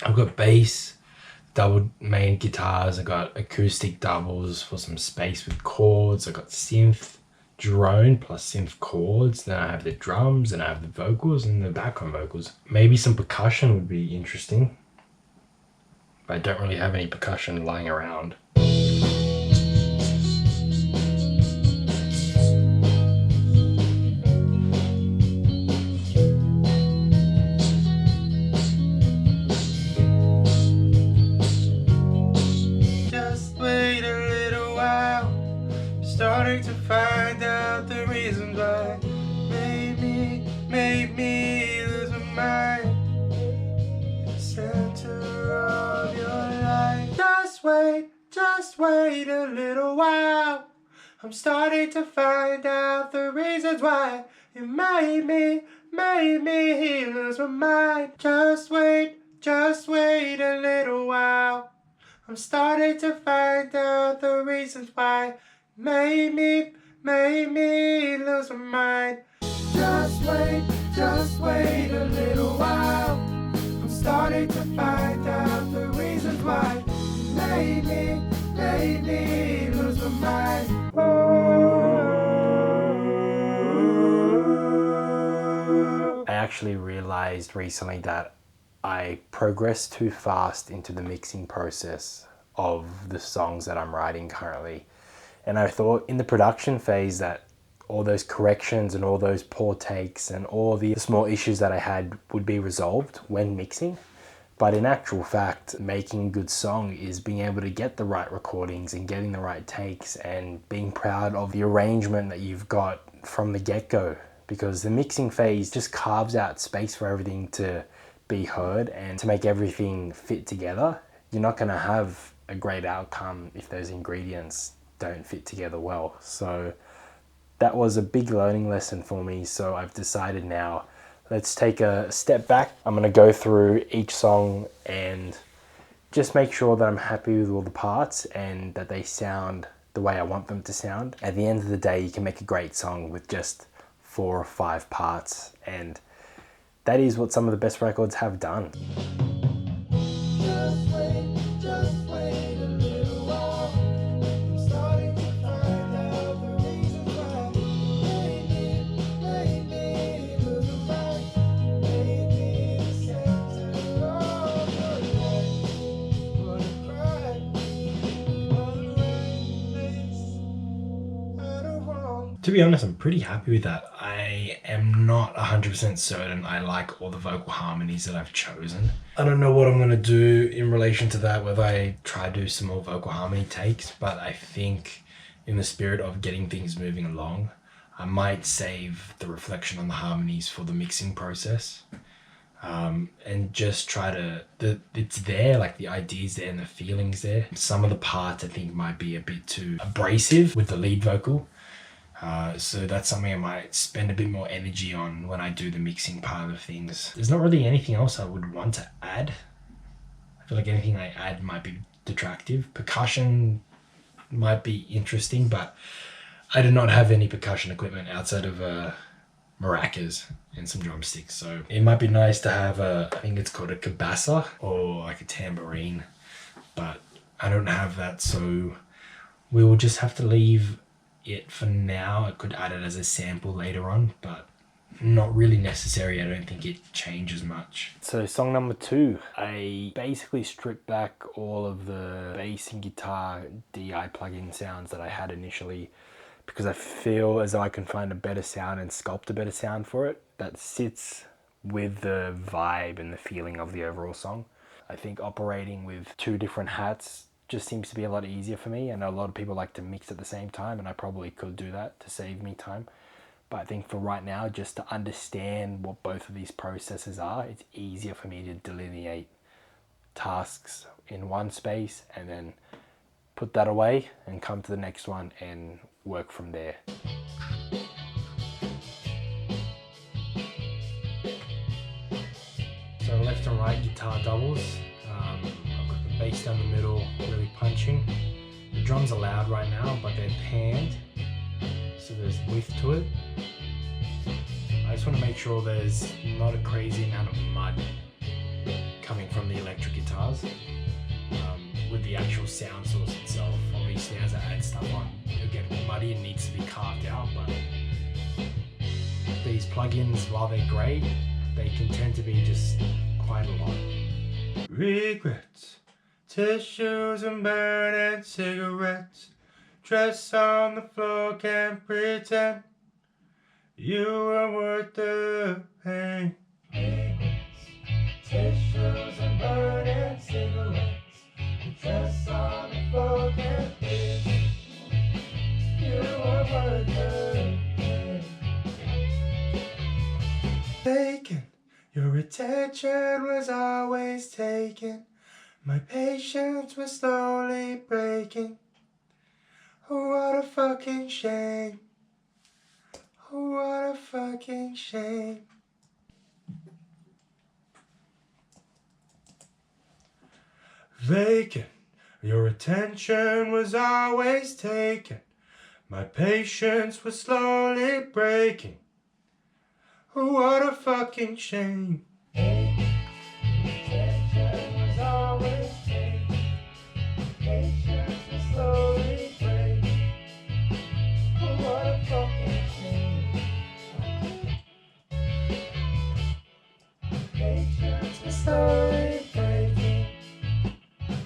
I've got bass, double main guitars, I've got acoustic doubles for some space with chords, I've got synth, drone plus synth chords, then I have the drums, and I have the vocals and the background vocals. Maybe some percussion would be interesting, but I don't really have any percussion lying around. Starting to find out the reasons why made me lose my mind. The center of your life. Just wait a little while. I'm starting to find out the reasons why you made me lose my mind. Just wait a little while. I'm starting to find out the reasons why made me lose my mind. Just wait a little while. I'm starting to find out the reasons why made me lose my mind. I actually realized recently that I progressed too fast into the mixing process of the songs that I'm writing currently. And I thought in the production phase that all those corrections and all those poor takes and all the small issues that I had would be resolved when mixing. But in actual fact, making a good song is being able to get the right recordings and getting the right takes and being proud of the arrangement that you've got from the get-go. Because the mixing phase just carves out space for everything to be heard and to make everything fit together. You're not gonna have a great outcome if those ingredients don't fit together well. So that was a big learning lesson for me. So I've decided now, let's take a step back. I'm gonna go through each song and just make sure that I'm happy with all the parts and that they sound the way I want them to sound. At the end of the day, you can make a great song with just 4 or 5 parts, and that is what some of the best records have done. Just wait a little while. I'm starting to find out the reasons why made me lose my mind. Made me the center of your life. Wanna cry, wanna rain place. I don't want. To be honest, I'm pretty happy with that. I am not 100% certain I like all the vocal harmonies that I've chosen. I don't know what I'm gonna do in relation to that, whether I try to do some more vocal harmony takes, but I think in the spirit of getting things moving along, I might save the reflection on the harmonies for the mixing process. And just try to, it's there, like the idea's there and the feeling's there. Some of the parts I think might be a bit too abrasive with the lead vocal. So that's something I might spend a bit more energy on when I do the mixing part of things. There's not really anything else I would want to add. I feel like anything I add might be detractive. Percussion might be interesting, but I do not have any percussion equipment outside of maracas and some drumsticks. So it might be nice to have I think it's called a cabasa or like a tambourine, but I don't have that, so we will just have to leave it for now. I could add it as a sample later on, but not really necessary. I don't think it changes much. So song number 2, I basically stripped back all of the bass and guitar DI plugin sounds that I had initially, because I feel as though I can find a better sound and sculpt a better sound for it that sits with the vibe and the feeling of the overall song. I think operating with 2 different hats just seems to be a lot easier for me. I know a lot of people like to mix at the same time, and I probably could do that to save me time. But I think for right now, just to understand what both of these processes are, it's easier for me to delineate tasks in one space and then put that away and come to the next one and work from there. So left and right guitar doubles. I've got the bass down the middle, really punching. The drums are loud right now, but they're panned, so there's width to it. I just want to make sure there's not a crazy amount of mud coming from the electric guitars. With the actual sound source itself, obviously as I add stuff on, it'll get muddy and needs to be carved out, but these plugins, while they're great, they can tend to be just quite a lot. Regrets, tissues and burning cigarettes, dress on the floor, can't pretend you were worth the pain. Regrets, tissues and burning cigarettes, dress on the floor, can't pretend you were worth the pain. Taken, your attention was always taken. My patience was slowly breaking. Oh, what a fucking shame. Oh, what a fucking shame. Vacant, your attention was always taken. My patience was slowly breaking. Oh, what a fucking shame. Attention was always taken. Patience was slowly breaking. Oh, what a fucking shame. Patience was slowly breaking.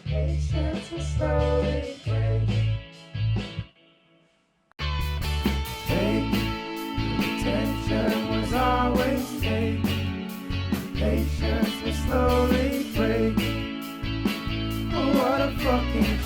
Patience was slowly breaking. Attention was always taken. Patience was slowly breaking. Oh, what a fucking